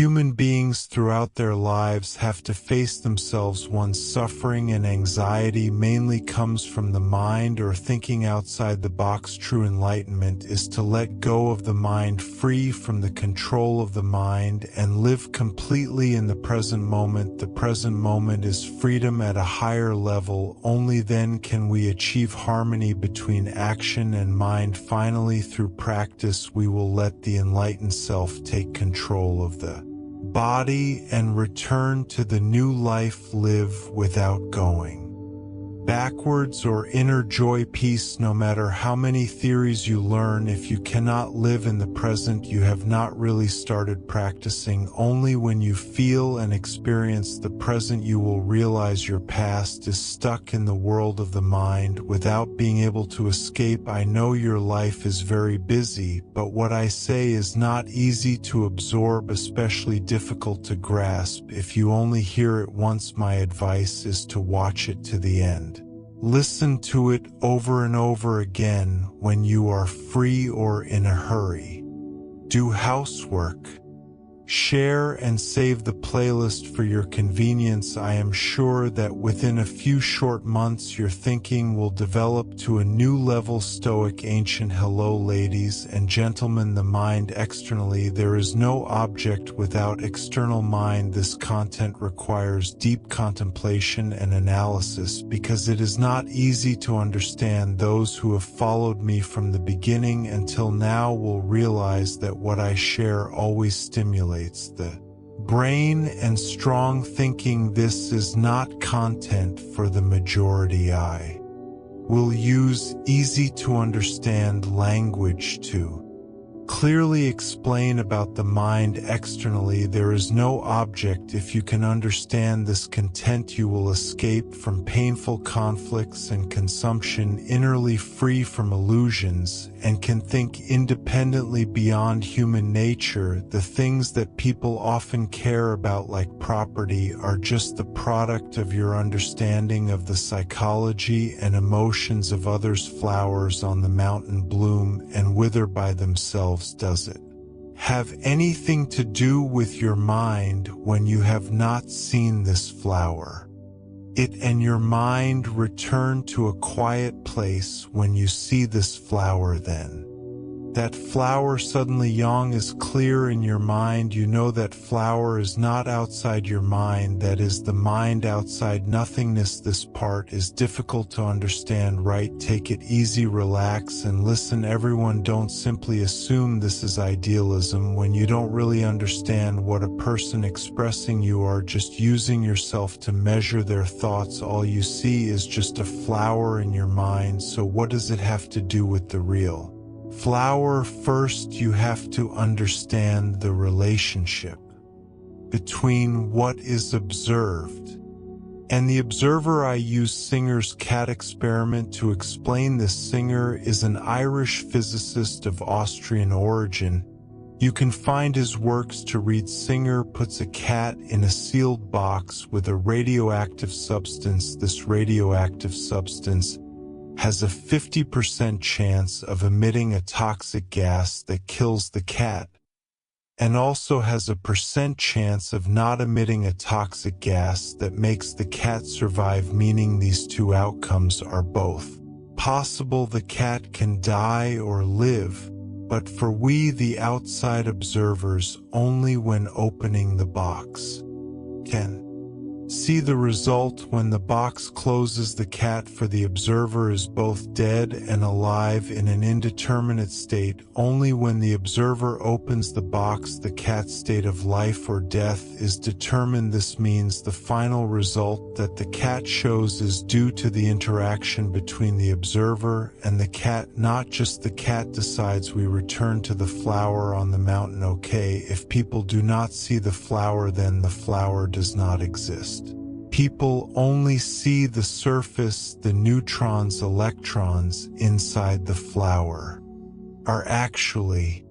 Human beings throughout their lives have to face themselves. One's suffering and anxiety mainly comes from the mind or thinking outside the box. True enlightenment is to let go of the mind, free from the control of the mind, and live completely in the present moment. The present moment is freedom at a higher level. Only then can we achieve harmony between action and mind. Finally, through practice, we will let the enlightened self take control of the body and return to the new life. Live without going backwards or inner joy, peace. No matter how many theories you learn, if you cannot live in the present, you have not really started practicing. Only when you feel and experience the present you will realize your past is stuck in the world of the mind without being able to escape. I know your life is very busy, but what I say is not easy to absorb, especially difficult to grasp. If you only hear it once, my advice is to watch it to the end. Listen to it over and over again when you are free or in a hurry. Do housework. Share and save the playlist for your convenience. I am sure that within a few short months your thinking will develop to a new level. Stoic ancient. Hello ladies and gentlemen. The mind externally. There is no object without external mind. This content requires deep contemplation and analysis because it is not easy to understand. Those who have followed me from the beginning until now will realize that what I share always stimulates the brain and strong thinking. This is not content for the majority. I will use easy to understand language to clearly explain about the mind externally. There is no object. If you can understand this content, you will escape from painful conflicts and consumption, innerly free from illusions, and can think independently beyond human nature. The things that people often care about, like property, are just the product of your understanding of the psychology and emotions of others. Flowers on the mountain bloom and wither by themselves. Does it have anything to do with your mind when you have not seen this flower? It and your mind return to a quiet place when you see this flower. Then that flower suddenly yang is clear in your mind. You know that flower is not outside your mind. That is the mind outside nothingness. This part is difficult to understand, right? Take it easy, relax, and listen. Everyone, don't simply assume this is idealism when you don't really understand what a person expressing. You are just using yourself to measure their thoughts. All you see is just a flower in your mind. So what does it have to do with the real flower? First, you have to understand the relationship between what is observed and the observer. I use Singer's cat experiment to explain this. Singer is an Irish physicist of Austrian origin. You can find his works to read. Singer puts a cat in a sealed box with a radioactive substance. This radioactive substance has a 50% chance of emitting a toxic gas that kills the cat, and also has a % chance of not emitting a toxic gas that makes the cat survive, meaning these two outcomes are both possible. The cat can die or live, but for we, the outside observers, only when opening the box can see the result. When the box closes, the cat for the observer is both dead and alive in an indeterminate state. Only when the observer opens the box, the cat's state of life or death is determined. This means the final result that the cat shows is due to the interaction between the observer and the cat, not just the cat decides. We return to the flower on the mountain. Okay, if people do not see the flower, then the flower does not exist. People only see the surface. The neutrons, electrons inside the flower are actually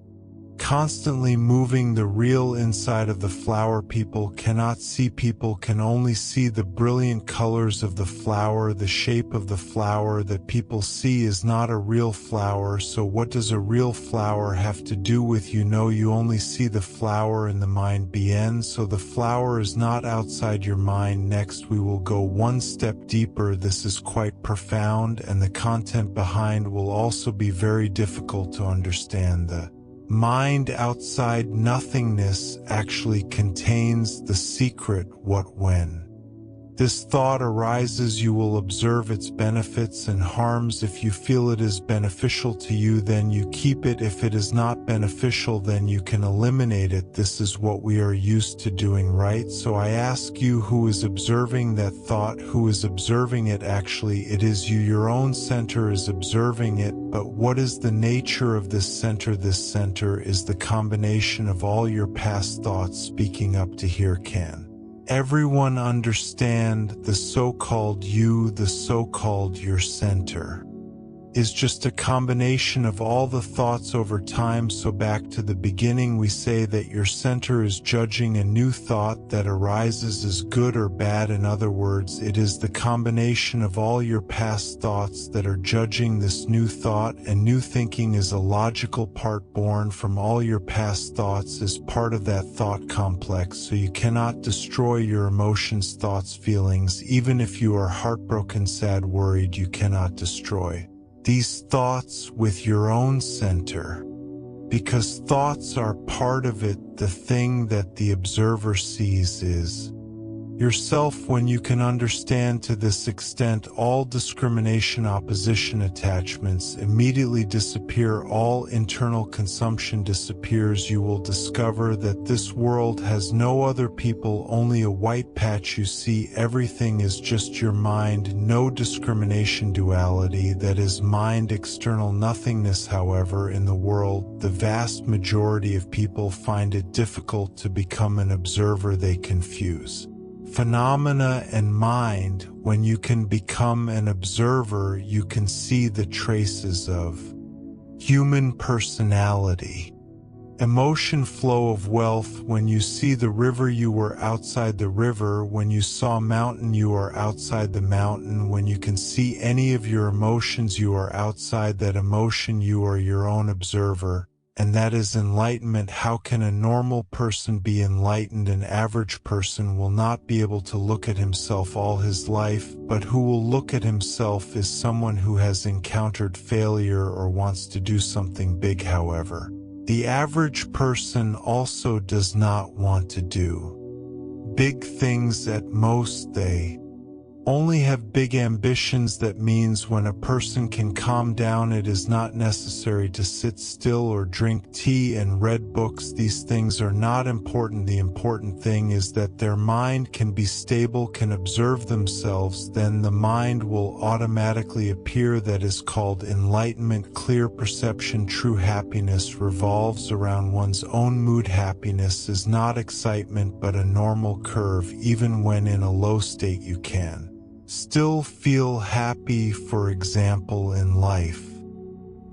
constantly moving the real inside of the flower. People cannot see, people can only see the brilliant colors of the flower. The shape of the flower that people see is not a real flower. So what does a real flower have to do with you? You only see the flower in the mind bien, so the flower is not outside your mind. Next we will go one step deeper. This is quite profound, and the content behind will also be very difficult to understand. The mind outside nothingness actually contains the secret what when. This thought arises, you will observe its benefits and harms. If you feel it is beneficial to you, then you keep it. If it is not beneficial, then you can eliminate it. This is what we are used to doing, right? So I ask you, who is observing that thought? Who is observing it? Actually, it is you. Your own center is observing it. But what is the nature of this center? This center is the combination of all your past thoughts speaking up to here. Can everyone understand the so-called you? The so-called your center is just a combination of all the thoughts over time. So back to the beginning, we say that your center is judging a new thought that arises as good or bad. In other words, it is the combination of all your past thoughts that are judging this new thought, and new thinking is a logical part born from all your past thoughts as part of that thought complex. So you cannot destroy your emotions, thoughts, feelings. Even if you are heartbroken, sad, worried, you cannot destroy these thoughts with your own center, because thoughts are part of it. The thing that the observer sees is yourself. When you can understand to this extent, all discrimination, opposition, attachments immediately disappear. All internal consumption disappears. You will discover that this world has no other people, only a white patch. You see everything is just your mind. No discrimination, duality, that is mind, external nothingness. However, in the world, the vast majority of people find it difficult to become an observer. They confuse phenomena and mind. When you can become an observer, you can see the traces of human personality, emotion, flow of wealth. When you see the river, you were outside the river. When you saw mountain, you are outside the mountain. When you can see any of your emotions, you are outside that emotion. You are your own observer. And that is enlightenment. How can a normal person be enlightened? An average person will not be able to look at himself all his life, but who will look at himself is someone who has encountered failure or wants to do something big. However, the average person also does not want to do big things. At most, they only have big ambitions. That means when a person can calm down, it is not necessary to sit still or drink tea and read books. These things are not important. The important thing is that their mind can be stable, can observe themselves. Then the mind will automatically appear. That is called enlightenment, clear perception. True happiness revolves around one's own mood. Happiness is not excitement but a normal curve. Even when in a low state, you can still feel happy. For example, in life,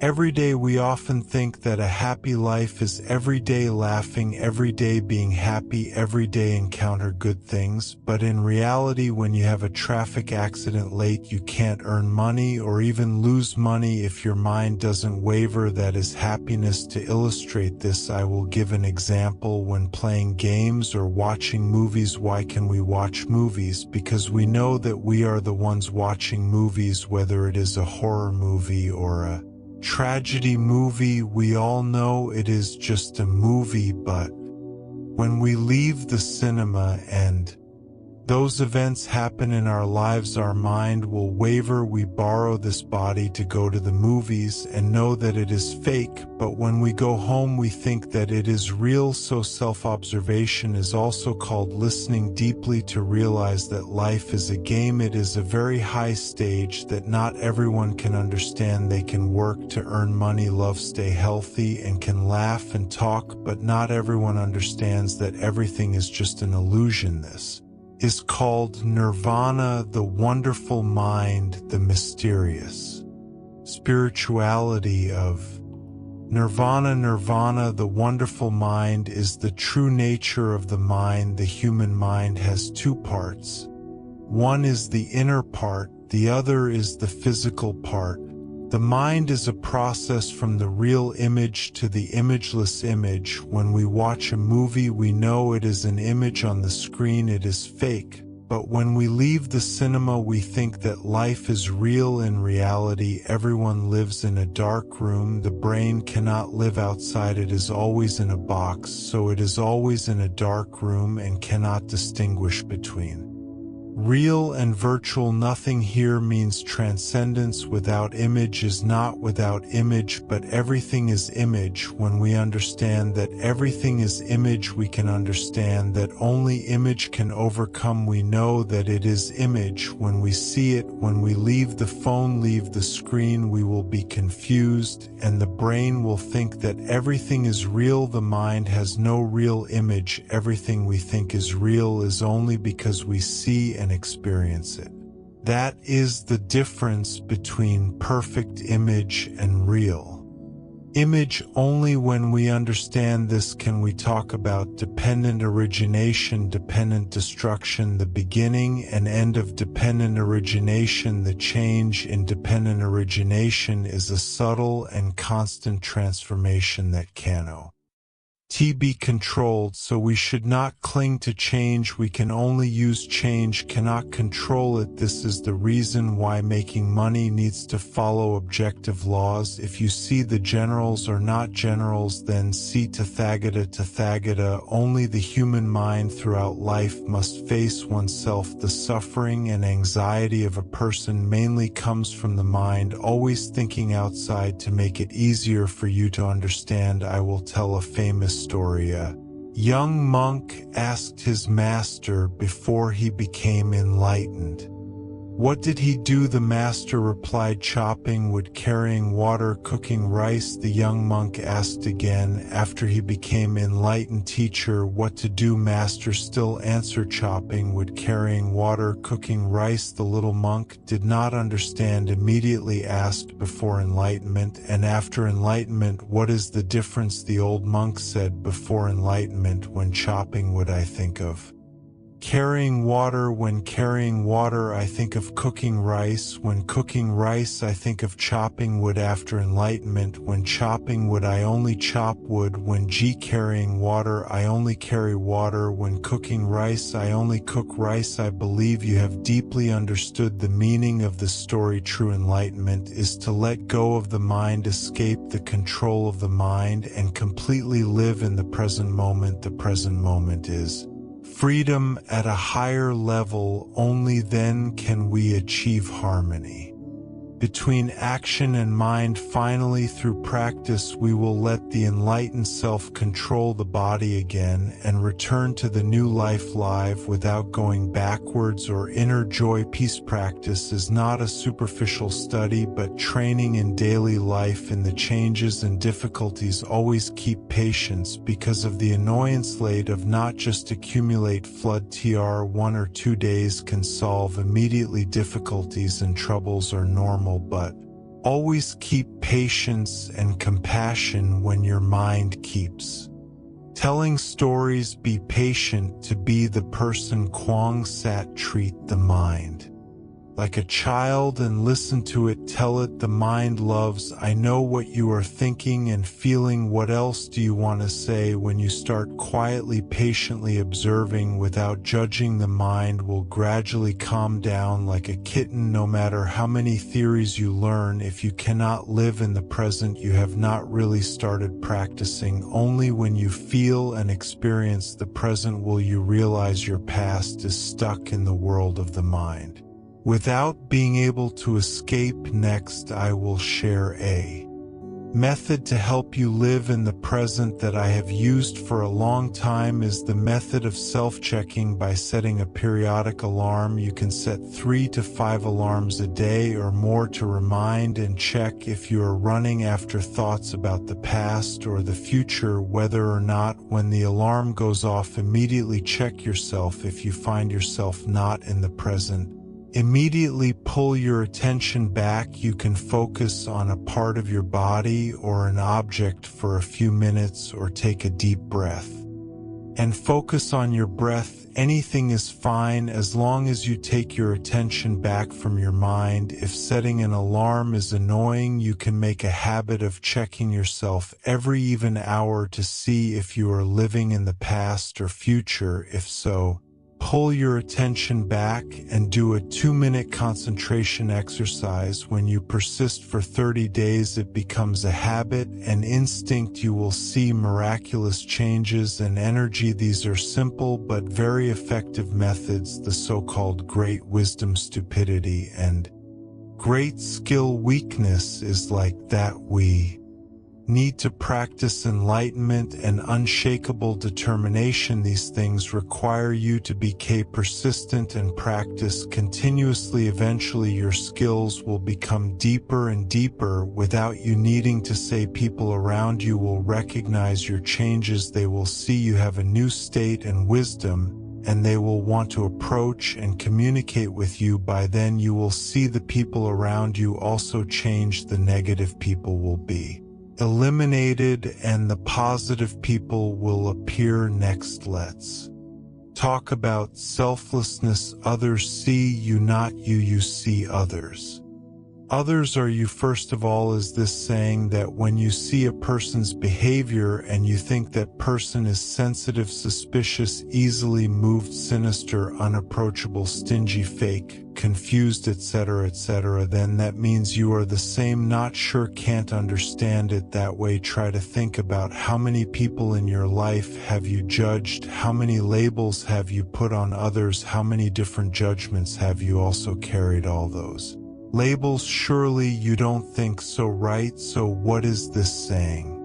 every day we often think that a happy life is every day laughing, every day being happy, every day encounter good things. But in reality, when you have a traffic accident late, you can't earn money or even lose money if your mind doesn't waver. That is happiness. To illustrate this, I will give an example. When playing games or watching movies, why can we watch movies? Because we know that we are the ones watching movies, whether it is a horror movie or a tragedy movie. We all know it is just a movie, but when we leave the cinema and those events happen in our lives, our mind will waver. We borrow this body to go to the movies and know that it is fake, but when we go home we think that it is real. So self-observation is also called listening deeply to realize that life is a game. It is a very high stage that not everyone can understand. They can work to earn money, love, stay healthy, and can laugh and talk, but not everyone understands that everything is just an illusion. This is called nirvana, the wonderful mind, the mysterious spirituality of Nirvana, the wonderful mind, is the true nature of the mind. The human mind has two parts. One is the inner part, the other is the physical part. The mind is a process from the real image to the imageless image. When we watch a movie, we know it is an image on the screen, it is fake. But when we leave the cinema, we think that life is real. In reality, everyone lives in a dark room. The brain cannot live outside. It is always in a box, so it is always in a dark room and cannot distinguish between real and virtual. Nothing here means transcendence. Without image is not without image, but everything is image. When we understand that everything is image, we can understand that only image can overcome. We know that it is image when we see it. When we leave the phone, leave the screen, we will be confused, and the brain will think that everything is real. The mind has no real image. Everything we think is real is only because we see and experience it. That is the difference between perfect image and real image. Only when we understand this can we talk about dependent origination, dependent destruction, the beginning and end of dependent origination. The change in dependent origination is a subtle and constant transformation that cannot be controlled, so we should not cling to change. We can only use change, cannot control it. This is the reason why making money needs to follow objective laws. If you see the generals are not generals, then see Tathagata. Only the human mind throughout life must face oneself. The suffering and anxiety of a person mainly comes from the mind always thinking outside to make it easier for you to understand. I will tell a famous story. A young monk asked his master before he became enlightened, "What did he do?" The master replied, "Chopping wood, carrying water, cooking rice." The young monk asked again after he became enlightened, "Teacher, what to do?" Master still answered, "Chopping wood, carrying water, cooking rice." The little monk did not understand, immediately asked, "Before enlightenment and after enlightenment, what is the difference?" The old monk said, "Before enlightenment, when chopping wood, I think of carrying water. When carrying water, I think of cooking rice. When cooking rice, I think of chopping wood. After enlightenment, when chopping wood, I only chop wood. When carrying water, I only carry water. When cooking rice, I only cook rice." I believe you have deeply understood the meaning of the story. True enlightenment is to let go of the mind, escape the control of the mind, and completely live in the present moment. The present moment is freedom at a higher level. Only then can we achieve harmony between action and mind. Finally, through practice, we will let the enlightened self control the body again and return to the new life live without going backwards or inner joy. Peace practice is not a superficial study but training in daily life. In the changes and difficulties, always keep patience because of the annoyance late of not just accumulate flood. 1 or 2 days can solve immediately. Difficulties and troubles are normal, but always keep patience and compassion when your mind keeps telling stories. Be patient to be the person Kwang Sat. Treat the mind like a child and listen to it. Tell it the mind loves. I know what you are thinking and feeling. What else do you want to say? When you start quietly, patiently observing without judging, the mind will gradually calm down like a kitten. No matter how many theories you learn, if you cannot live in the present, you have not really started practicing. Only when you feel and experience the present will you realize your past is stuck in the world of the mind without being able to escape. Next, I will share a method to help you live in the present that I have used for a long time. Is the method of self-checking by setting a periodic alarm. You can set 3 to 5 alarms a day or more to remind and check if you are running after thoughts about the past or the future, whether or not. When the alarm goes off, immediately check yourself if you find yourself not in the present. Immediately pull your attention back. You can focus on a part of your body or an object for a few minutes, or take a deep breath and focus on your breath. Anything is fine as long as you take your attention back from your mind. If setting an alarm is annoying, you can make a habit of checking yourself every even hour to see if you are living in the past or future. If so, pull your attention back and do a 2-minute concentration exercise. When you persist for 30 days, it becomes a habit and instinct. You will see miraculous changes and energy. These are simple but very effective methods. The so-called great wisdom stupidity and great skill weakness is like that. We need to practice enlightenment and unshakable determination. These things require you to be persistent and practice continuously. Eventually your skills will become deeper and deeper without you needing to say. People around you will recognize your changes. They will see you have a new state and wisdom, and they will want to approach and communicate with you. By then you will see the people around you also change. The negative people will be eliminated and the positive people will appear next. Let's talk about selflessness. Others see you, not you. You see others. Others are you. First of all, is this saying that when you see a person's behavior and you think that person is sensitive, suspicious, easily moved, sinister, unapproachable, stingy, fake, confused, etc., then that means you are the same. Not sure, can't understand it that way. Try to think about how many people in your life have you judged, how many labels have you put on others, how many different judgments have you also carried all those labels. Surely you don't think so, right? So what is this saying?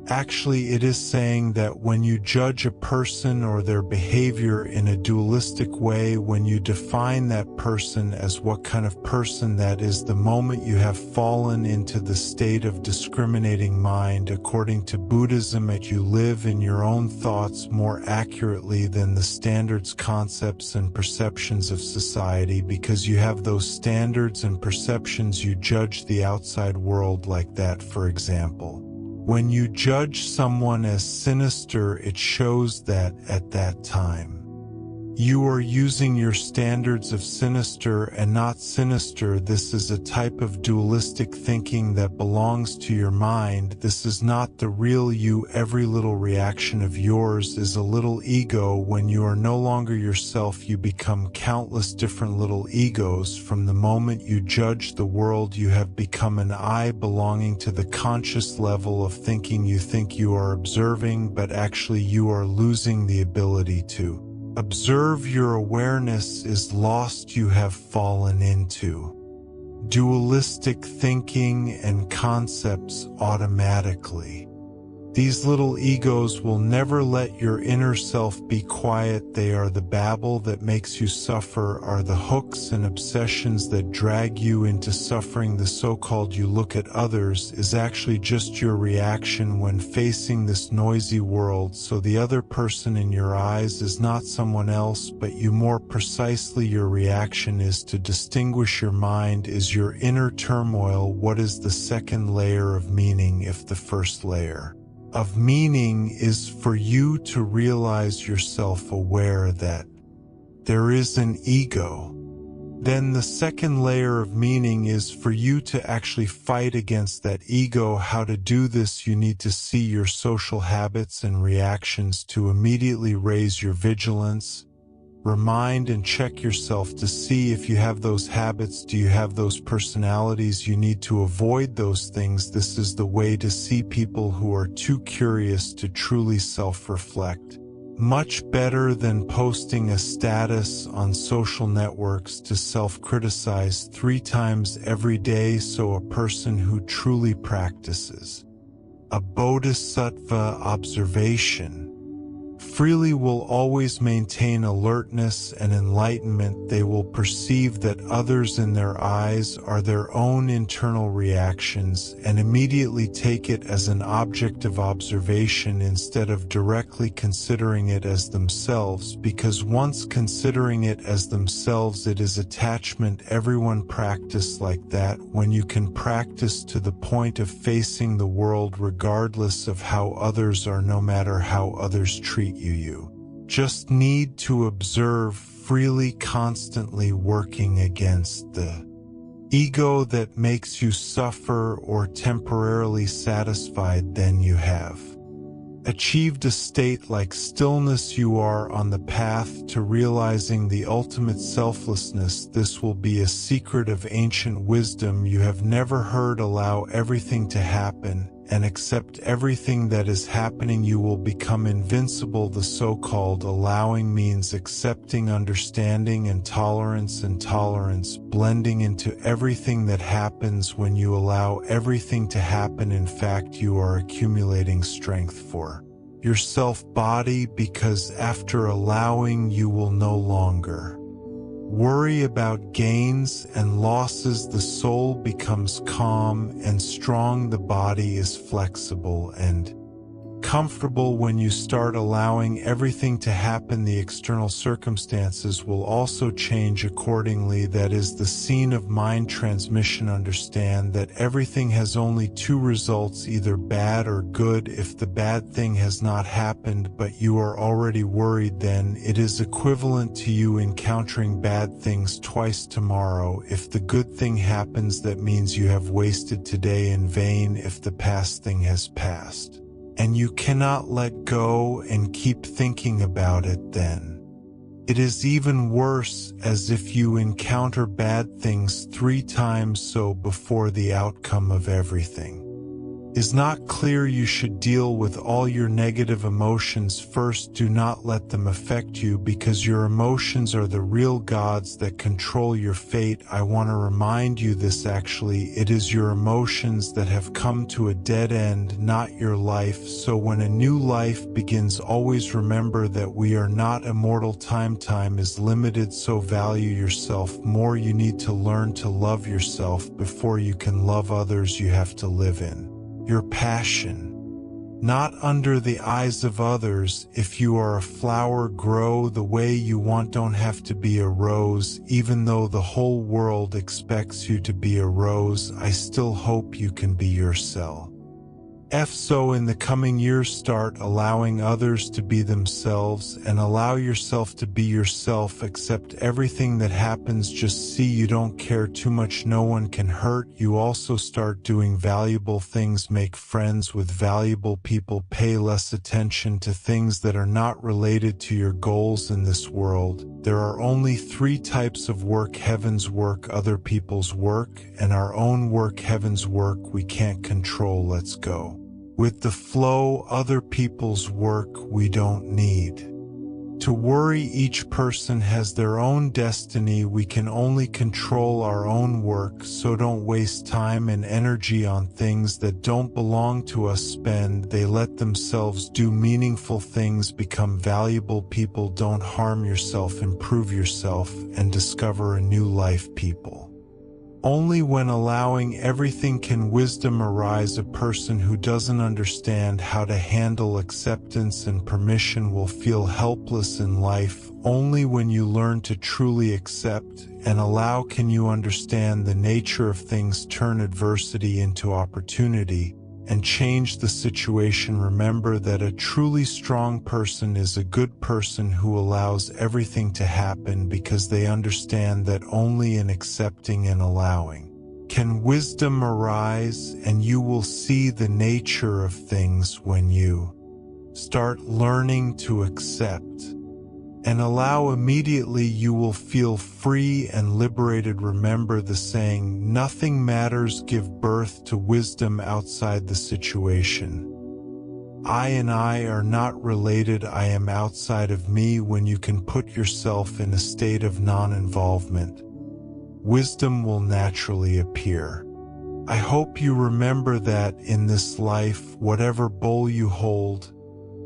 Actually, it is saying that when you judge a person or their behavior in a dualistic way, when you define that person as what kind of person that is, the moment you have fallen into the state of discriminating mind. According to Buddhism, you live in your own thoughts more accurately than the standards, concepts, and perceptions of society. Because you have those standards and perceptions, you judge the outside world like that. For example, when you judge someone as sinister, it shows that at that time you are using your standards of sinister and not sinister. This is a type of dualistic thinking that belongs to your mind. This is not the real you. Every little reaction of yours is a little ego. When you are no longer yourself, you become countless different little egos. From the moment you judge the world, you have become an I belonging to the conscious level of thinking. You think you are observing, but actually you are losing the ability to observe. Your awareness is lost. You have fallen into dualistic thinking and concepts automatically. These little egos will never let your inner self be quiet. They are the babble that makes you suffer, are the hooks and obsessions that drag you into suffering. The so-called you look at others is actually just your reaction when facing this noisy world. So the other person in your eyes is not someone else but you. More precisely, your reaction is to distinguish. Your mind is your inner turmoil. What is the second layer of meaning if the first layer of meaning is for you to realize yourself aware that there is an ego? Then the second layer of meaning is for you to actually fight against that ego. How to do this? You need to see your social habits and reactions to immediately raise your vigilance. Remind and check yourself to see if you have those habits. Do you have those personalities? You need to avoid those things. This is the way to see people who are too curious to truly self-reflect. Much better than posting a status on social networks to self-criticize 3 times every day. So a person who truly practices a bodhisattva observation freely will always maintain alertness and enlightenment. They will perceive that others in their eyes are their own internal reactions and immediately take it as an object of observation instead of directly considering it as themselves, because once considering it as themselves it is attachment. Everyone practice like that. When you can practice to the point of facing the world regardless of how others are, no matter how others treat you just need to observe freely, constantly working against the ego that makes you suffer or temporarily satisfied. Then you have achieved a state like stillness. You are on the path to realizing the ultimate selflessness. This will be a secret of ancient wisdom you have never heard. Allow everything to happen and accept everything that is happening. You will become invincible. The so-called allowing means accepting, understanding, and tolerance blending into everything that happens. When you allow everything to happen, in fact, you are accumulating strength for your self-body, because after allowing you will no longer worry about gains and losses. The soul becomes calm and strong. The body is flexible and comfortable. When you start allowing everything to happen, the external circumstances will also change accordingly. That is the scene of mind transmission. Understand that everything has only two results, either bad or good. If the bad thing has not happened but you are already worried, then it is equivalent to you encountering bad things twice tomorrow. If the good thing happens, that means you have wasted today in vain. If the past thing has passed and you cannot let go and keep thinking about it, then it is even worse, as if you encounter bad things 3 times. So before the outcome of everything is not clear, you should deal with all your negative emotions first. Do not let them affect you, because your emotions are the real gods that control your fate. I want to remind you this. Actually, it is your emotions that have come to a dead end, not your life. So when a new life begins, always remember that we are not immortal. Time is limited, so value yourself more. You need to learn to love yourself before you can love others. You have to live in your passion, not under the eyes of others. If you are a flower, grow the way you want. Don't have to be a rose, even though the whole world expects you to be a rose. I still hope you can be yourself. So in the coming years, start allowing others to be themselves and allow yourself to be yourself. Accept everything that happens. Just see you don't care too much. No one can hurt you. Also start doing valuable things. Make friends with valuable people. Pay less attention to things that are not related to your goals in this world. There are only 3 types of work: heaven's work, other people's work, and our own work. Heaven's work we can't control. Let's go with the flow. Other people's work we don't need to worry. Each person has their own destiny. We can only control our own work, so don't waste time and energy on things that don't belong to us. Spend they let themselves do meaningful things, become valuable people. Don't harm yourself. Improve yourself and discover a new life. People only when allowing everything can wisdom arise. A person who doesn't understand how to handle acceptance and permission will feel helpless in life. Only when you learn to truly accept and allow can you understand the nature of things, turn adversity into opportunity, and change the situation. Remember that a truly strong person is a good person who allows everything to happen, because they understand that only in accepting and allowing can wisdom arise, and you will see the nature of things. When you start learning to accept and allow, immediately you will feel free and liberated. Remember the saying, nothing matters. Give birth to wisdom outside the situation. I and I are not related. I am outside of me. When you can put yourself in a state of non-involvement, wisdom will naturally appear. I hope you remember that in this life, whatever bowl you hold,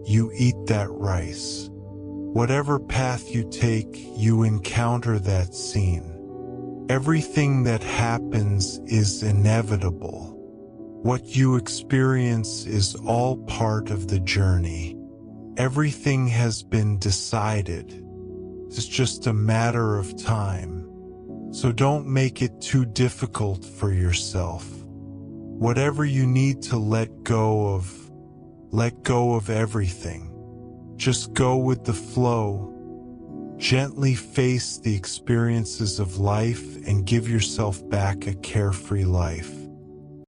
you eat that rice. Whatever path you take, you encounter that scene. Everything that happens is inevitable. What you experience is all part of the journey. Everything has been decided. It's just a matter of time. So don't make it too difficult for yourself. Whatever you need to let go of everything. Just go with the flow. Gently face the experiences of life and give yourself back a carefree life.